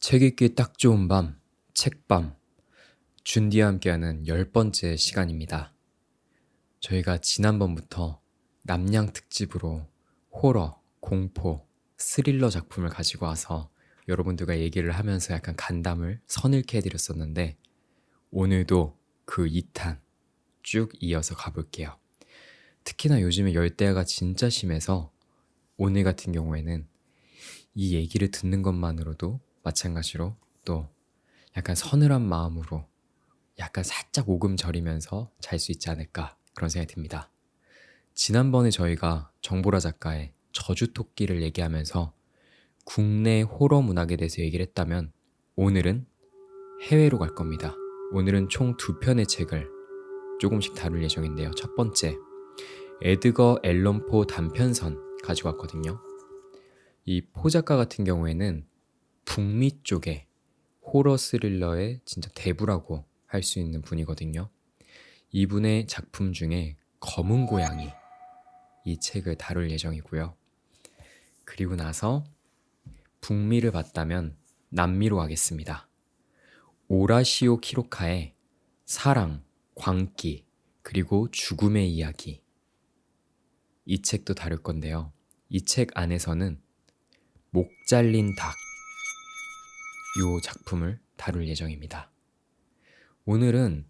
책 읽기 딱 좋은 밤, 책밤. 준디와 함께하는 10번째 시간입니다. 저희가 지난번부터 남양 특집으로 호러, 공포, 스릴러 작품을 가지고 와서 여러분들과 얘기를 하면서 약간 간담을 서늘케 해드렸었는데 오늘도 그 2탄 쭉 이어서 가볼게요. 특히나 요즘에 열대야가 진짜 심해서 오늘 같은 경우에는 이 얘기를 듣는 것만으로도 마찬가지로 또 약간 서늘한 마음으로 약간 살짝 오금 저리면서 잘 수 있지 않을까 그런 생각이 듭니다. 지난번에 저희가 정보라 작가의 저주토끼를 얘기하면서 국내 호러 문학에 대해서 얘기를 했다면 오늘은 해외로 갈 겁니다. 오늘은 총 2편의 책을 조금씩 다룰 예정인데요. 첫 번째, 에드거 앨런 포 단편선 가지고 왔거든요. 이 포 작가 같은 경우에는 북미 쪽에 호러 스릴러의 진짜 대부라고 할 수 있는 분이거든요. 이분의 작품 중에 검은 고양이 이 책을 다룰 예정이고요. 그리고 나서 북미를 봤다면 남미로 가겠습니다. 오라시오 키로카의 사랑, 광기, 그리고 죽음의 이야기 이 책도 다룰 건데요. 이 책 안에서는 목 잘린 닭 이 작품을 다룰 예정입니다. 오늘은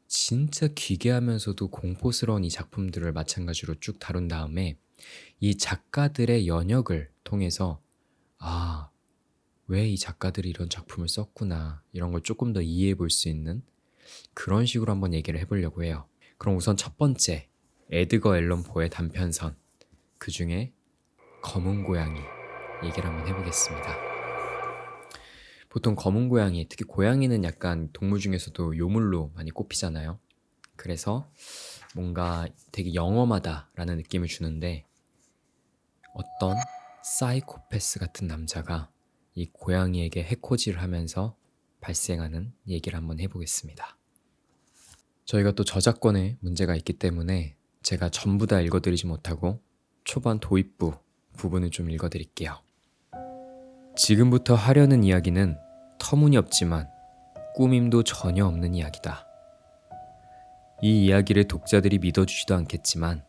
진짜 기괴하면서도 공포스러운 이 작품들을 마찬가지로 쭉 다룬 다음에 이 작가들의 연역을 통해서 왜 이 작가들이 이런 작품을 썼구나 이런 걸 조금 더 이해해 볼 수 있는 그런 식으로 한번 얘기를 해보려고 해요. 그럼 우선 첫 번째, 에드거 앨런 포의 단편선 그 중에 검은 고양이 얘기를 한번 해보겠습니다. 보통 검은 고양이, 특히 고양이는 약간 동물 중에서도 요물로 많이 꼽히잖아요. 그래서 뭔가 되게 영험하다라는 느낌을 주는데 어떤 사이코패스 같은 남자가 이 고양이에게 해코지를 하면서 발생하는 얘기를 한번 해보겠습니다. 저희가 또 저작권에 문제가 있기 때문에 제가 전부 다 읽어드리지 못하고 초반 도입부 부분을 좀 읽어드릴게요. 지금부터 하려는 이야기는 터무니없지만 꾸밈도 전혀 없는 이야기다. 이 이야기를 독자들이 믿어주지도 않겠지만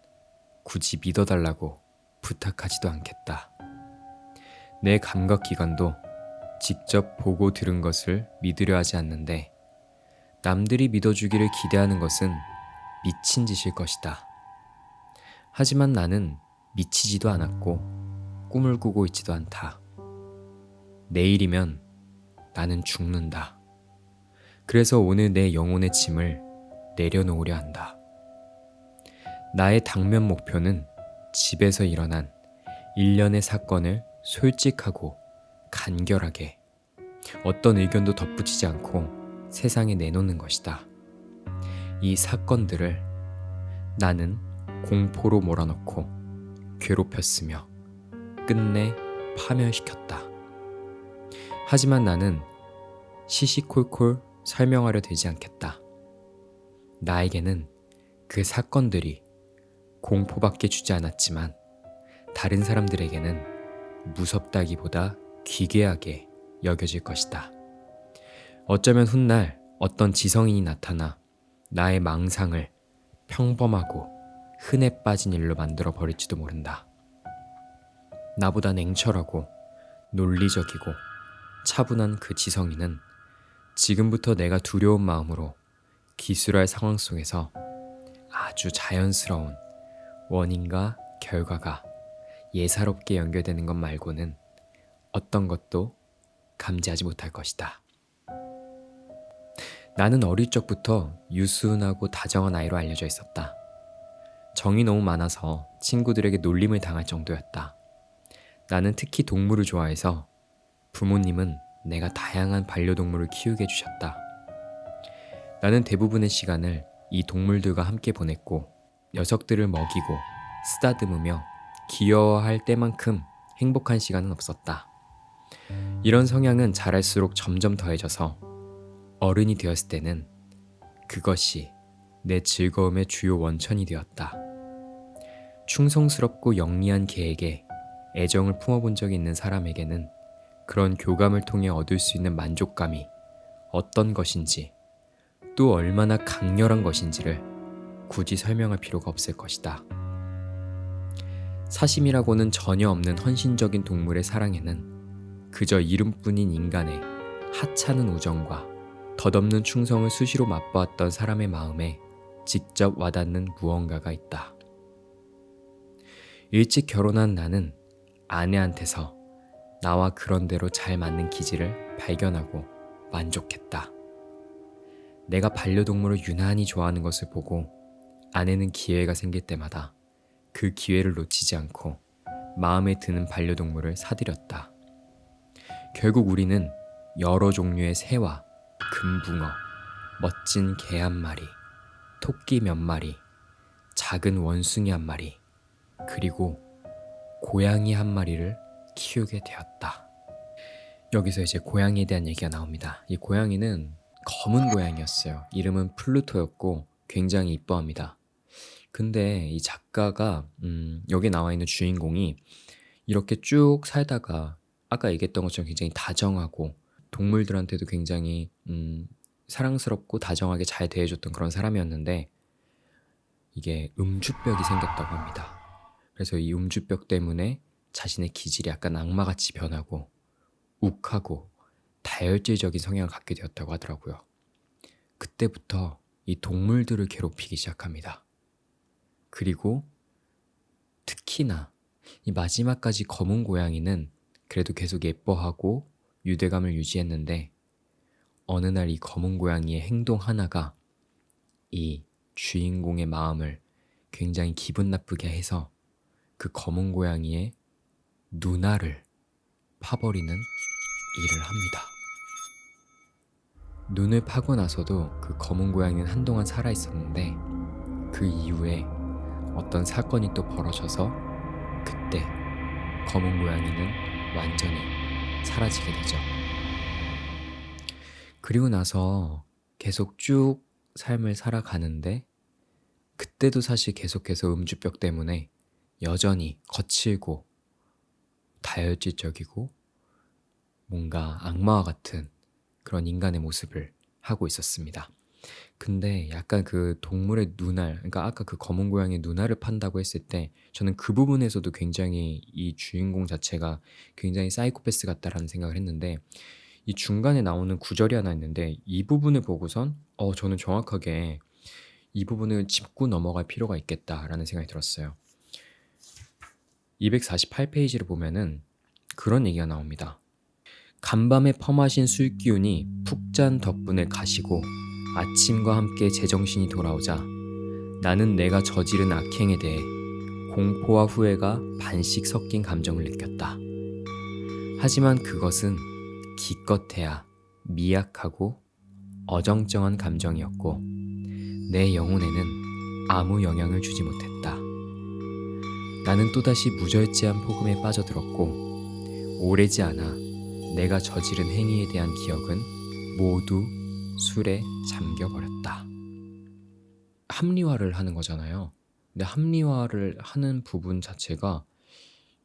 굳이 믿어달라고 부탁하지도 않겠다. 내 감각기관도 직접 보고 들은 것을 믿으려 하지 않는데 남들이 믿어주기를 기대하는 것은 미친 짓일 것이다. 하지만 나는 미치지도 않았고 꿈을 꾸고 있지도 않다. 내일이면 나는 죽는다. 그래서 오늘 내 영혼의 짐을 내려놓으려 한다. 나의 당면 목표는 집에서 일어난 일련의 사건을 솔직하고 간결하게 어떤 의견도 덧붙이지 않고 세상에 내놓는 것이다. 이 사건들을 나는 공포로 몰아넣고 괴롭혔으며 끝내 파멸시켰다. 하지만 나는 시시콜콜 설명하려 되지 않겠다. 나에게는 그 사건들이 공포밖에 주지 않았지만 다른 사람들에게는 무섭다기보다 기괴하게 여겨질 것이다. 어쩌면 훗날 어떤 지성인이 나타나 나의 망상을 평범하고 흔해 빠진 일로 만들어 버릴지도 모른다. 나보다 냉철하고 논리적이고 차분한 그 지성인은 지금부터 내가 두려운 마음으로 기술할 상황 속에서 아주 자연스러운 원인과 결과가 예사롭게 연결되는 것 말고는 어떤 것도 감지하지 못할 것이다. 나는 어릴 적부터 유순하고 다정한 아이로 알려져 있었다. 정이 너무 많아서 친구들에게 놀림을 당할 정도였다. 나는 특히 동물을 좋아해서 부모님은 내가 다양한 반려동물을 키우게 해주셨다. 나는 대부분의 시간을 이 동물들과 함께 보냈고 녀석들을 먹이고 쓰다듬으며 귀여워할 때만큼 행복한 시간은 없었다. 이런 성향은 자랄수록 점점 더해져서 어른이 되었을 때는 그것이 내 즐거움의 주요 원천이 되었다. 충성스럽고 영리한 개에게 애정을 품어본 적이 있는 사람에게는 그런 교감을 통해 얻을 수 있는 만족감이 어떤 것인지, 또 얼마나 강렬한 것인지를 굳이 설명할 필요가 없을 것이다. 사심이라고는 전혀 없는 헌신적인 동물의 사랑에는 그저 이름뿐인 인간의 하찮은 우정과 덧없는 충성을 수시로 맛보았던 사람의 마음에 직접 와닿는 무언가가 있다. 일찍 결혼한 나는 아내한테서 나와 그런대로 잘 맞는 기질을 발견하고 만족했다. 내가 반려동물을 유난히 좋아하는 것을 보고 아내는 기회가 생길 때마다 그 기회를 놓치지 않고 마음에 드는 반려동물을 사들였다. 결국 우리는 여러 종류의 새와 금붕어, 멋진 개 한 마리, 토끼 몇 마리, 작은 원숭이 한 마리, 그리고 고양이 한 마리를 키우게 되었다. 여기서 이제 고양이에 대한 얘기가 나옵니다. 이 고양이는 검은 고양이였어요. 이름은 플루토였고 굉장히 이뻐합니다. 근데 이 작가가 여기 나와 있는 주인공이 이렇게 쭉 살다가 아까 얘기했던 것처럼 굉장히 다정하고 동물들한테도 굉장히 사랑스럽고 다정하게 잘 대해줬던 그런 사람이었는데 이게 음주병이 생겼다고 합니다. 그래서 이 음주병 때문에 자신의 기질이 약간 악마같이 변하고 욱하고 다혈질적인 성향을 갖게 되었다고 하더라고요. 그때부터 이 동물들을 괴롭히기 시작합니다. 그리고 특히나 이 마지막까지 검은 고양이는 그래도 계속 예뻐하고 유대감을 유지했는데 어느 날 이 검은 고양이의 행동 하나가 이 주인공의 마음을 굉장히 기분 나쁘게 해서 그 검은 고양이의 누나를 파버리는 일을 합니다. 눈을 파고 나서도 그 검은 고양이는 한동안 살아있었는데 그 이후에 어떤 사건이 또 벌어져서 그때 검은 고양이는 완전히 사라지게 되죠. 그리고 나서 계속 쭉 삶을 살아가는데 그때도 사실 계속해서 음주병 때문에 여전히 거칠고 다혈질적이고 뭔가 악마와 같은 그런 인간의 모습을 하고 있었습니다. 근데 약간 그 동물의 눈알, 그러니까 아까 그 검은 고양이의 눈알을 판다고 했을 때 저는 그 부분에서도 굉장히 이 주인공 자체가 굉장히 사이코패스 같다라는 생각을 했는데 이 중간에 나오는 구절이 하나 있는데 이 부분을 보고선 저는 정확하게 이 부분을 짚고 넘어갈 필요가 있겠다라는 생각이 들었어요. 248페이지를 보면은 그런 얘기가 나옵니다. 간밤에 펌하신 술 기운이 푹 잔 덕분에 가시고 아침과 함께 제정신이 돌아오자 나는 내가 저지른 악행에 대해 공포와 후회가 반씩 섞인 감정을 느꼈다. 하지만 그것은 기껏해야 미약하고 어정쩡한 감정이었고 내 영혼에는 아무 영향을 주지 못했다. 나는 또다시 무절제한 폭음에 빠져들었고 오래지 않아 내가 저지른 행위에 대한 기억은 모두 술에 잠겨버렸다. 합리화를 하는 거잖아요. 근데 합리화를 하는 부분 자체가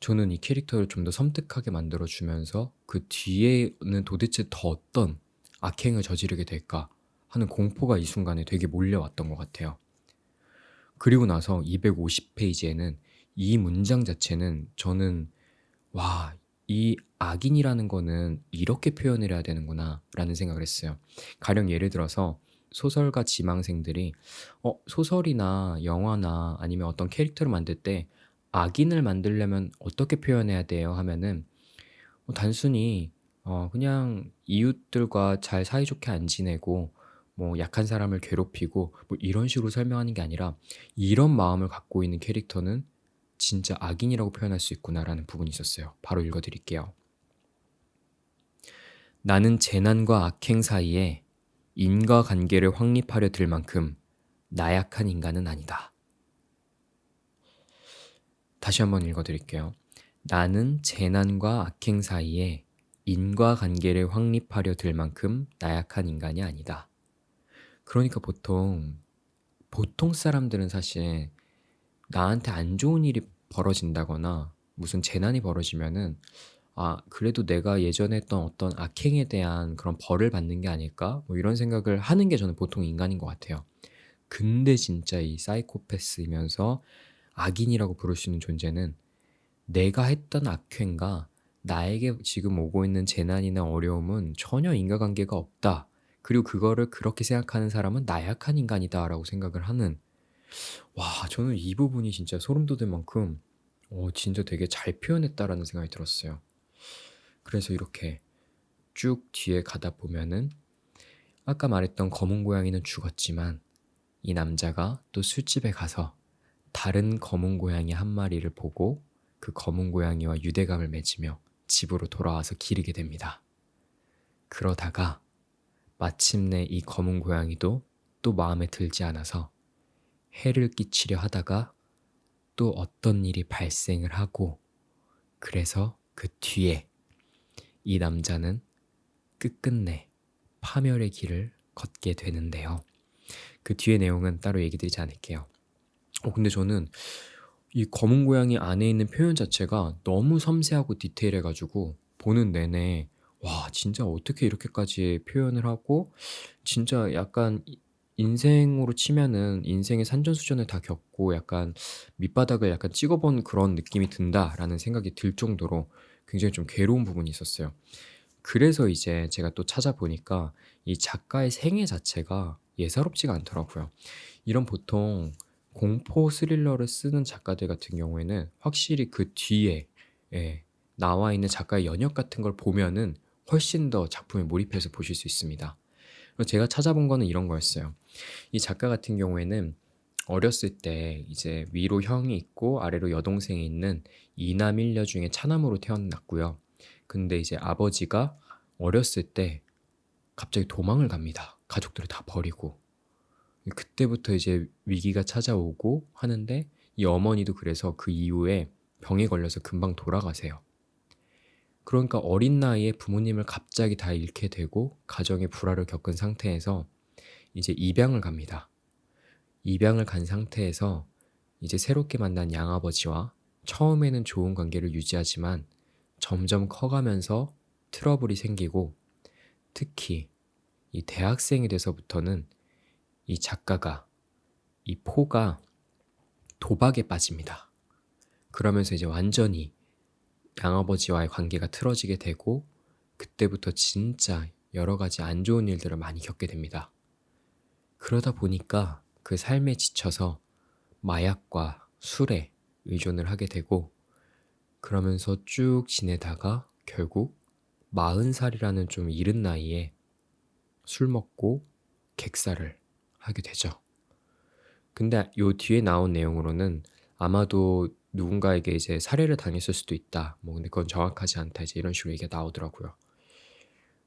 저는 이 캐릭터를 좀 더 섬뜩하게 만들어주면서 그 뒤에는 도대체 더 어떤 악행을 저지르게 될까 하는 공포가 이 순간에 되게 몰려왔던 것 같아요. 그리고 나서 250페이지에는 이 문장 자체는 저는 와, 이 악인이라는 거는 이렇게 표현을 해야 되는구나 라는 생각을 했어요. 가령 예를 들어서 소설가 지망생들이 소설이나 영화나 아니면 어떤 캐릭터를 만들 때 악인을 만들려면 어떻게 표현해야 돼요 하면은 단순히 그냥 이웃들과 잘 사이좋게 안 지내고 뭐 약한 사람을 괴롭히고 뭐 이런 식으로 설명하는 게 아니라 이런 마음을 갖고 있는 캐릭터는 진짜 악인이라고 표현할 수 있구나라는 부분이 있었어요. 바로 읽어드릴게요. 나는 재난과 악행 사이에 인과관계를 확립하려 들 만큼 나약한 인간은 아니다. 다시 한번 읽어드릴게요. 나는 재난과 악행 사이에 인과관계를 확립하려 들 만큼 나약한 인간이 아니다. 그러니까 보통 사람들은 사실 나한테 안 좋은 일이 벌어진다거나 무슨 재난이 벌어지면은 그래도 내가 예전에 했던 어떤 악행에 대한 그런 벌을 받는 게 아닐까? 뭐 이런 생각을 하는 게 저는 보통 인간인 것 같아요. 근데 진짜 이 사이코패스이면서 악인이라고 부를 수 있는 존재는 내가 했던 악행과 나에게 지금 오고 있는 재난이나 어려움은 전혀 인과관계가 없다. 그리고 그거를 그렇게 생각하는 사람은 나약한 인간이다라고 생각을 하는, 와, 저는 이 부분이 진짜 소름 돋을 만큼 진짜 되게 잘 표현했다라는 생각이 들었어요. 그래서 이렇게 쭉 뒤에 가다 보면은 아까 말했던 검은 고양이는 죽었지만 이 남자가 또 술집에 가서 다른 검은 고양이 한 마리를 보고 그 검은 고양이와 유대감을 맺으며 집으로 돌아와서 기르게 됩니다. 그러다가 마침내 이 검은 고양이도 또 마음에 들지 않아서 해를 끼치려 하다가 또 어떤 일이 발생을 하고, 그래서 그 뒤에 이 남자는 끝끝내 파멸의 길을 걷게 되는데요. 그 뒤의 내용은 따로 얘기 드리지 않을게요. 근데 저는 이 검은 고양이 안에 있는 표현 자체가 너무 섬세하고 디테일해가지고 보는 내내 와, 진짜 어떻게 이렇게까지 표현을 하고, 진짜 약간 인생으로 치면은 인생의 산전수전을 다 겪고 약간 밑바닥을 약간 찍어본 그런 느낌이 든다라는 생각이 들 정도로 굉장히 좀 괴로운 부분이 있었어요. 그래서 이제 제가 또 찾아보니까 이 작가의 생애 자체가 예사롭지가 않더라고요. 이런 보통 공포 스릴러를 쓰는 작가들 같은 경우에는 확실히 그 뒤에 나와 있는 작가의 연역 같은 걸 보면은 훨씬 더 작품에 몰입해서 보실 수 있습니다. 그래서 제가 찾아본 거는 이런 거였어요. 이 작가 같은 경우에는 어렸을 때 이제 위로 형이 있고 아래로 여동생이 있는 이남 일녀 중에 차남으로 태어났고요. 근데 이제 아버지가 어렸을 때 갑자기 도망을 갑니다. 가족들을 다 버리고. 그때부터 이제 위기가 찾아오고 하는데, 이 어머니도 그래서 그 이후에 병에 걸려서 금방 돌아가세요. 그러니까 어린 나이에 부모님을 갑자기 다 잃게 되고 가정의 불화를 겪은 상태에서 이제 입양을 갑니다. 입양을 간 상태에서 이제 새롭게 만난 양아버지와 처음에는 좋은 관계를 유지하지만 점점 커가면서 트러블이 생기고, 특히 이 대학생이 돼서부터는 이 작가가, 이 포가 도박에 빠집니다. 그러면서 이제 완전히 양아버지와의 관계가 틀어지게 되고, 그때부터 진짜 여러 가지 안 좋은 일들을 많이 겪게 됩니다. 그러다 보니까 그 삶에 지쳐서 마약과 술에 의존을 하게 되고, 그러면서 쭉 지내다가 결국 40살이라는 좀 이른 나이에 술 먹고 객사를 하게 되죠. 근데 요 뒤에 나온 내용으로는 아마도 누군가에게 이제 살해를 당했을 수도 있다. 근데 그건 정확하지 않다. 이제 이런 식으로 얘기가 나오더라고요.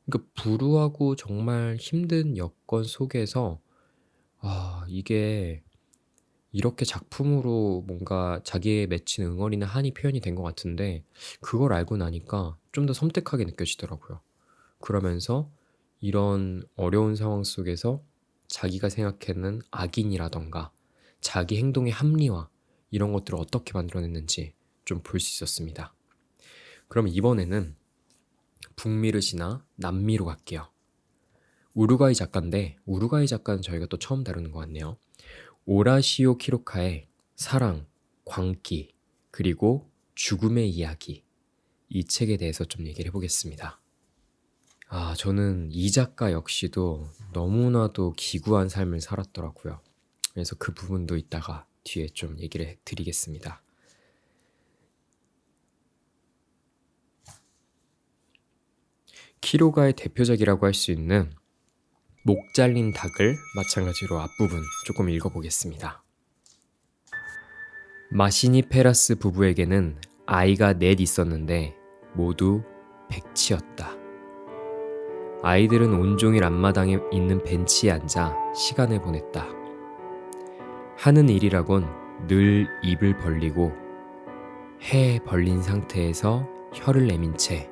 그러니까 불우하고 정말 힘든 여건 속에서 이게 이렇게 작품으로 뭔가 자기에 맺힌 응어리나 한이 표현이 된 것 같은데, 그걸 알고 나니까 좀 더 섬뜩하게 느껴지더라고요. 그러면서 이런 어려운 상황 속에서 자기가 생각하는 악인이라던가 자기 행동의 합리화, 이런 것들을 어떻게 만들어냈는지 좀 볼 수 있었습니다. 그럼 이번에는 북미를 지나 남미로 갈게요. 우루과이 작가인데, 우루과이 작가는 저희가 또 처음 다루는 것 같네요. 오라시오 키로카의 사랑, 광기, 그리고 죽음의 이야기, 이 책에 대해서 좀 얘기를 해보겠습니다. 저는 이 작가 역시도 너무나도 기구한 삶을 살았더라고요. 그래서 그 부분도 이따가 뒤에 좀 얘기를 드리겠습니다. 키로가의 대표작이라고 할 수 있는 목 잘린 닭을 마찬가지로 앞부분 조금 읽어보겠습니다. 마시니 페라스 부부에게는 아이가 넷 있었는데 모두 백치였다. 아이들은 온종일 앞마당에 있는 벤치에 앉아 시간을 보냈다. 하는 일이라곤 늘 입을 벌리고 해 벌린 상태에서 혀를 내민 채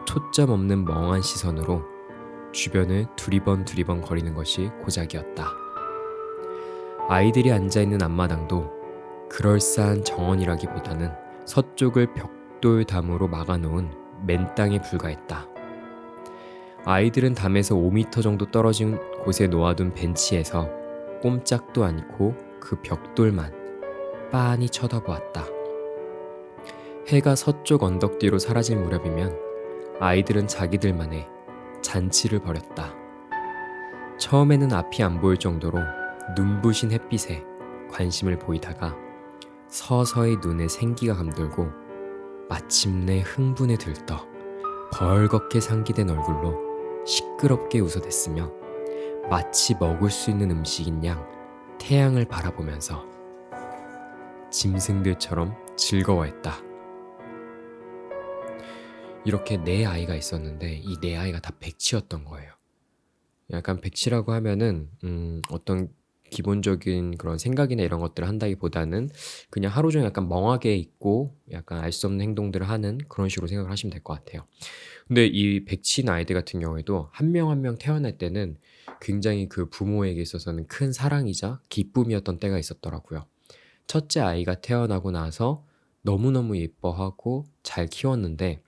초점 없는 멍한 시선으로 주변을 두리번 거리는 것이 고작이었다. 아이들이 앉아있는 앞마당도 그럴싸한 정원이라기보다는 서쪽을 벽돌담으로 막아놓은 맨 땅에 불과했다. 아이들은 담에서 5m 정도 떨어진 곳에 놓아둔 벤치에서 꼼짝도 않고 그 벽돌만 빤히 쳐다보았다. 해가 서쪽 언덕 뒤로 사라질 무렵이면 아이들은 자기들만의 잔치를 벌였다. 처음에는 앞이 안 보일 정도로 눈부신 햇빛에 관심을 보이다가 서서히 눈에 생기가 감돌고 마침내 흥분에 들떠 벌겋게 상기된 얼굴로 시끄럽게 웃어댔으며 마치 먹을 수 있는 음식인 양 태양을 바라보면서 짐승들처럼 즐거워했다. 이렇게 네 아이가 있었는데 이 네 아이가 다 백치였던 거예요. 약간 백치라고 하면은 어떤 기본적인 그런 생각이나 이런 것들을 한다기보다는 그냥 하루 종일 약간 멍하게 있고 약간 알 수 없는 행동들을 하는 그런 식으로 생각을 하시면 될 것 같아요. 근데 이 백치인 아이들 같은 경우에도 한 명 한 명 태어날 때는 굉장히 그 부모에게 있어서는 큰 사랑이자 기쁨이었던 때가 있었더라고요. 첫째 아이가 태어나고 나서 너무너무 예뻐하고 잘 키웠는데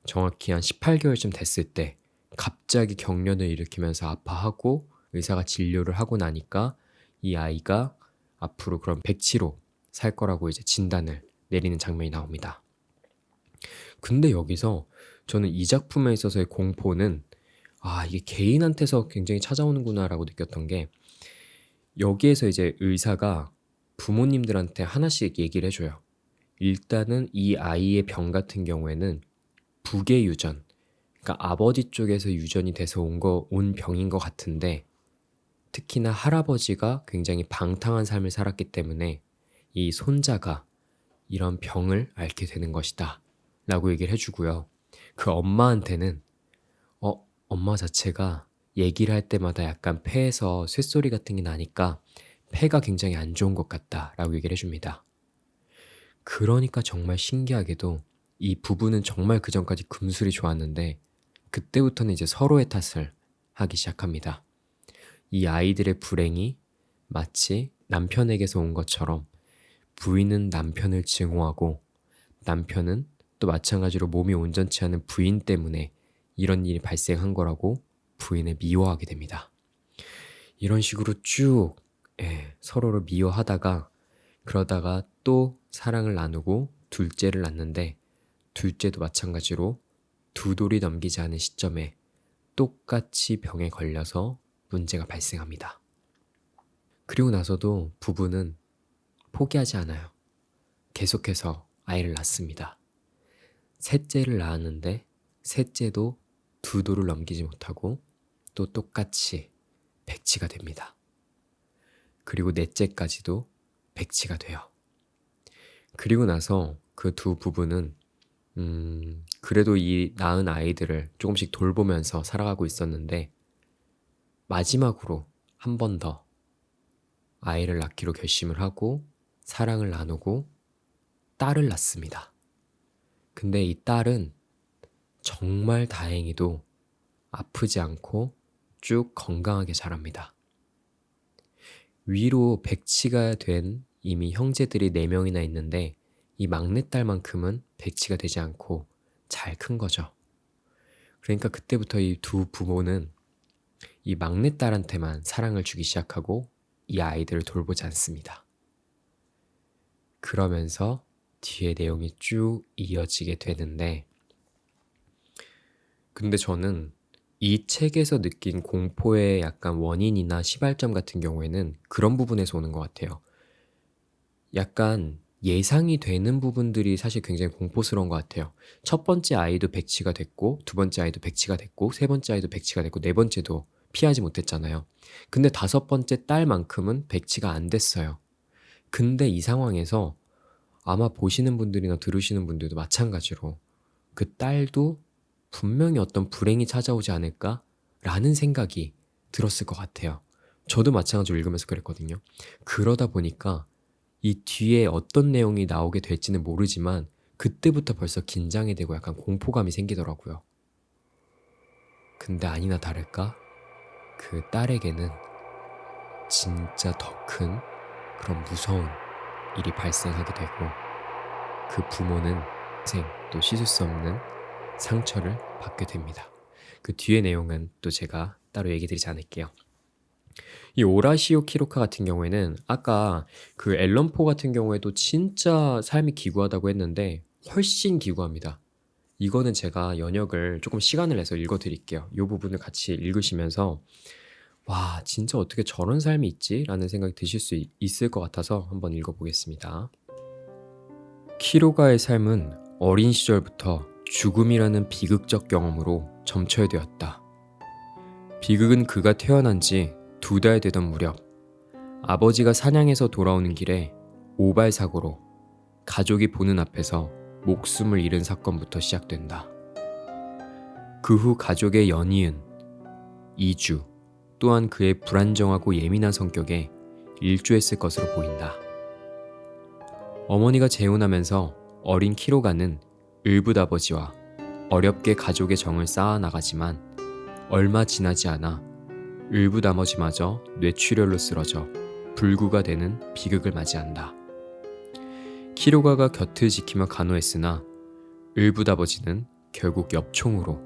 정확히 한 18개월쯤 됐을 때 갑자기 경련을 일으키면서 아파하고 의사가 진료를 하고 나니까 이 아이가 앞으로 그런 백치로 살 거라고 이제 진단을 내리는 장면이 나옵니다. 근데 여기서 저는 이 작품에 있어서의 공포는 이게 개인한테서 굉장히 찾아오는구나라고 느꼈던 게 여기에서 이제 의사가 부모님들한테 하나씩 얘기를 해줘요. 일단은 이 아이의 병 같은 경우에는 부계 유전, 그러니까 아버지 쪽에서 유전이 돼서 온 병인 것 같은데 특히나 할아버지가 굉장히 방탕한 삶을 살았기 때문에 이 손자가 이런 병을 앓게 되는 것이다 라고 얘기를 해주고요. 그 엄마한테는 엄마 자체가 얘기를 할 때마다 약간 폐에서 쇳소리 같은 게 나니까 폐가 굉장히 안 좋은 것 같다 라고 얘기를 해줍니다. 그러니까 정말 신기하게도 이 부부는 정말 그전까지 금술이 좋았는데 그때부터는 이제 서로의 탓을 하기 시작합니다. 이 아이들의 불행이 마치 남편에게서 온 것처럼 부인은 남편을 증오하고 남편은 또 마찬가지로 몸이 온전치 않은 부인 때문에 이런 일이 발생한 거라고 부인을 미워하게 됩니다. 이런 식으로 쭉 서로를 미워하다가 그러다가 또 사랑을 나누고 둘째를 낳는데 둘째도 마찬가지로 두 돌이 넘기지 않은 시점에 똑같이 병에 걸려서 문제가 발생합니다. 그리고 나서도 부부는 포기하지 않아요. 계속해서 아이를 낳습니다. 셋째를 낳았는데 셋째도 두 돌을 넘기지 못하고 또 똑같이 백치가 됩니다. 그리고 넷째까지도 백치가 돼요. 그리고 나서 그 두 부부는 그래도 이 낳은 아이들을 조금씩 돌보면서 살아가고 있었는데 마지막으로 한 번 더 아이를 낳기로 결심을 하고 사랑을 나누고 딸을 낳습니다. 근데 이 딸은 정말 다행히도 아프지 않고 쭉 건강하게 자랍니다. 위로 백치가 된 이미 형제들이 4명이나 있는데 이 막내딸만큼은 백치가 되지 않고 잘 큰 거죠. 그러니까 그때부터 이 두 부모는 이 막내딸한테만 사랑을 주기 시작하고 이 아이들을 돌보지 않습니다. 그러면서 뒤에 내용이 쭉 이어지게 되는데 근데 저는 이 책에서 느낀 공포의 약간 원인이나 시발점 같은 경우에는 그런 부분에서 오는 것 같아요. 약간 예상이 되는 부분들이 사실 굉장히 공포스러운 것 같아요. 첫 번째 아이도 백치가 됐고 두 번째 아이도 백치가 됐고 세 번째 아이도 백치가 됐고 네 번째도 피하지 못했잖아요. 근데 다섯 번째 딸만큼은 백치가 안 됐어요. 근데 이 상황에서 아마 보시는 분들이나 들으시는 분들도 마찬가지로 그 딸도 분명히 어떤 불행이 찾아오지 않을까라는 생각이 들었을 것 같아요. 저도 마찬가지로 읽으면서 그랬거든요. 그러다 보니까 이 뒤에 어떤 내용이 나오게 될지는 모르지만 그때부터 벌써 긴장이 되고 약간 공포감이 생기더라고요. 근데 아니나 다를까 그 딸에게는 진짜 더 큰 그런 무서운 일이 발생하게 되고 그 부모는 또 씻을 수 없는 상처를 받게 됩니다. 그 뒤의 내용은 또 제가 따로 얘기 드리지 않을게요. 이 오라시오 키로카 같은 경우에는 아까 그 앨런 포 같은 경우에도 진짜 삶이 기구하다고 했는데 훨씬 기구합니다. 이거는 제가 연역을 조금 시간을 내서 읽어 드릴게요. 이 부분을 같이 읽으시면서 와, 진짜 어떻게 저런 삶이 있지? 라는 생각이 드실 수 있을 것 같아서 한번 읽어보겠습니다. 키로가의 삶은 어린 시절부터 죽음이라는 비극적 경험으로 점쳐야 되었다. 비극은 그가 태어난 지 2달 되던 무렵 아버지가 사냥해서 돌아오는 길에 오발사고로 가족이 보는 앞에서 목숨을 잃은 사건부터 시작된다. 그 후 가족의 연이은, 이주, 또한 그의 불안정하고 예민한 성격에 일조했을 것으로 보인다. 어머니가 재혼하면서 어린 키로가는 을붓아버지와 어렵게 가족의 정을 쌓아 나가지만 얼마 지나지 않아 을붓아버지마저 뇌출혈로 쓰러져 불구가 되는 비극을 맞이한다. 키로가가 곁을 지키며 간호했으나 을붓아버지는 결국 엽총으로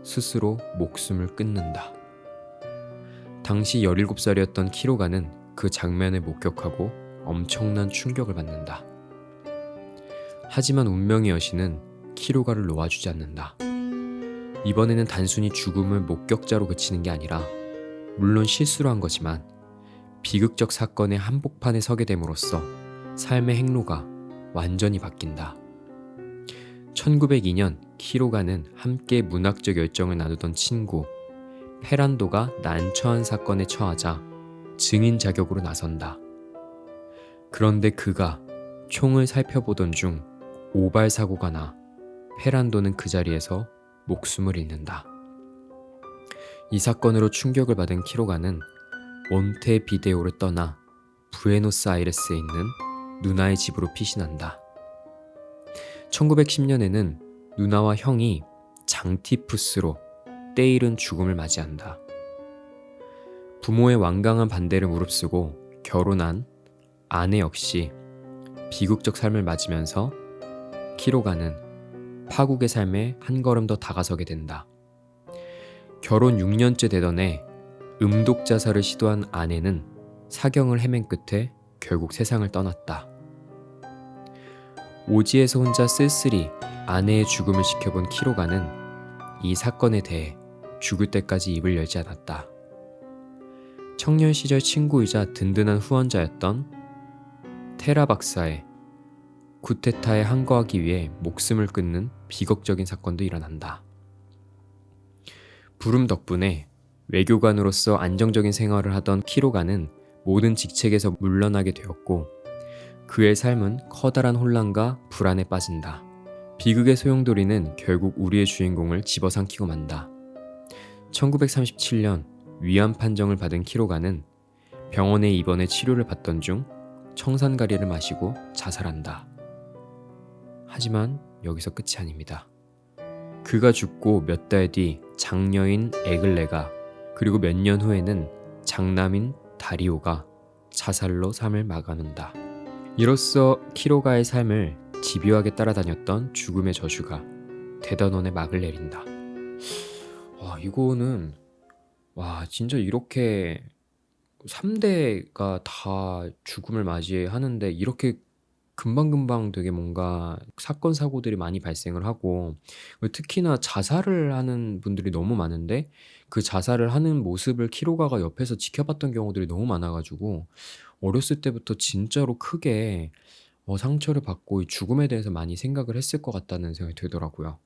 스스로 목숨을 끊는다. 당시 17살이었던 키로가는 그 장면을 목격하고 엄청난 충격을 받는다. 하지만 운명의 여신은 키로가를 놓아주지 않는다. 이번에는 단순히 죽음을 목격자로 그치는 게 아니라 물론 실수로 한 거지만 비극적 사건의 한복판에 서게 됨으로써 삶의 행로가 완전히 바뀐다. 1902년 키로가는 함께 문학적 열정을 나누던 친구 페란도가 난처한 사건에 처하자 증인 자격으로 나선다. 그런데 그가 총을 살펴보던 중 오발 사고가 나 페란도는 그 자리에서 목숨을 잃는다. 이 사건으로 충격을 받은 키로가는 몬테비데오를 떠나 부에노스아이레스에 있는 누나의 집으로 피신한다. 1910년에는 누나와 형이 장티푸스로 때이른 죽음을 맞이한다. 부모의 완강한 반대를 무릅쓰고 결혼한 아내 역시 비극적 삶을 맞으면서 키로가는 파국의 삶에 한 걸음 더 다가서게 된다. 결혼 6년째 되던 해 음독 자살을 시도한 아내는 사경을 헤맨 끝에 결국 세상을 떠났다. 오지에서 혼자 쓸쓸히 아내의 죽음을 지켜본 키로가는 이 사건에 대해 죽을 때까지 입을 열지 않았다. 청년 시절 친구이자 든든한 후원자였던 테라 박사의 쿠데타에 항거하기 위해 목숨을 끊는 비극적인 사건도 일어난다. 부름 덕분에 외교관으로서 안정적인 생활을 하던 키로가는 모든 직책에서 물러나게 되었고 그의 삶은 커다란 혼란과 불안에 빠진다. 비극의 소용돌이는 결국 우리의 주인공을 집어삼키고 만다. 1937년 위암 판정을 받은 키로가는 병원에 입원해 치료를 받던 중 청산가리를 마시고 자살한다. 하지만 여기서 끝이 아닙니다. 그가 죽고 몇 달 뒤 장녀인 에글레가 그리고 몇 년 후에는 장남인 다리오가 자살로 삶을 마감한다. 이로써 키로가의 삶을 집요하게 따라다녔던 죽음의 저주가 대단원의 막을 내린다. 이거는 진짜 이렇게 3대가 다 죽음을 맞이하는데 이렇게 금방금방 되게 뭔가 사건 사고들이 많이 발생을 하고 특히나 자살을 하는 분들이 너무 많은데 그 자살을 하는 모습을 키로가가 옆에서 지켜봤던 경우들이 너무 많아가지고 어렸을 때부터 진짜로 크게 상처를 받고 이 죽음에 대해서 많이 생각을 했을 것 같다는 생각이 들더라고요.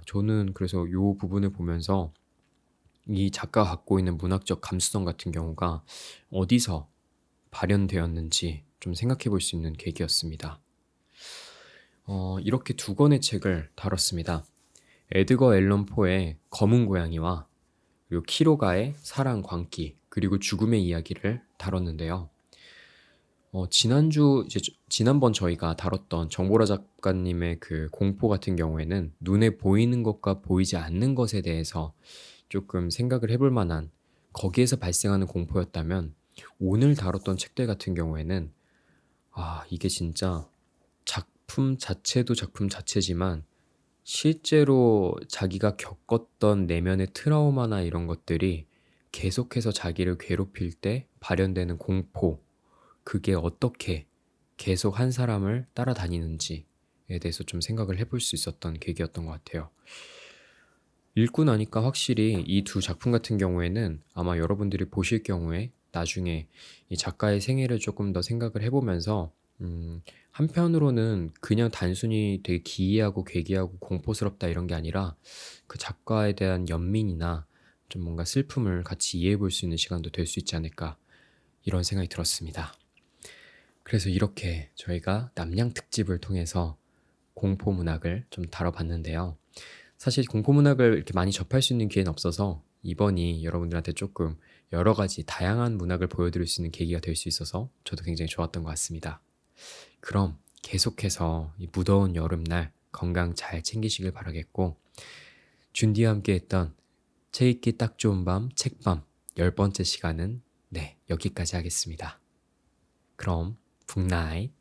저는 그래서 이 부분을 보면서 이 작가가 갖고 있는 문학적 감수성 같은 경우가 어디서 발현되었는지 좀 생각해 볼 수 있는 계기였습니다. 이렇게 2권의 책을 다뤘습니다. 에드거 앨런 포의 검은 고양이와 그리고 키로가의 사랑 광기 그리고 죽음의 이야기를 다뤘는데요. 지난번 저희가 다뤘던 정보라 작가님의 그 공포 같은 경우에는 눈에 보이는 것과 보이지 않는 것에 대해서 조금 생각을 해볼 만한 거기에서 발생하는 공포였다면 오늘 다뤘던 책들 같은 경우에는 이게 진짜 작품 자체도 작품 자체지만 실제로 자기가 겪었던 내면의 트라우마나 이런 것들이 계속해서 자기를 괴롭힐 때 발현되는 공포, 그게 어떻게 계속 한 사람을 따라다니는지에 대해서 좀 생각을 해볼 수 있었던 계기였던 것 같아요. 읽고 나니까 확실히 이 두 작품 같은 경우에는 아마 여러분들이 보실 경우에 나중에 이 작가의 생애를 조금 더 생각을 해보면서 한편으로는 그냥 단순히 되게 기이하고 괴기하고 공포스럽다 이런 게 아니라 그 작가에 대한 연민이나 좀 뭔가 슬픔을 같이 이해해 볼 수 있는 시간도 될 수 있지 않을까 이런 생각이 들었습니다. 그래서 이렇게 저희가 남양 특집을 통해서 공포 문학을 좀 다뤄봤는데요. 사실 공포 문학을 이렇게 많이 접할 수 있는 기회는 없어서 이번이 여러분들한테 조금 여러 가지 다양한 문학을 보여드릴 수 있는 계기가 될 수 있어서 저도 굉장히 좋았던 것 같습니다. 그럼 계속해서 이 무더운 여름날 건강 잘 챙기시길 바라겠고 준디와 함께 했던 책 읽기 딱 좋은 밤 책밤 10번째 시간은 여기까지 하겠습니다. 그럼 굿나잇.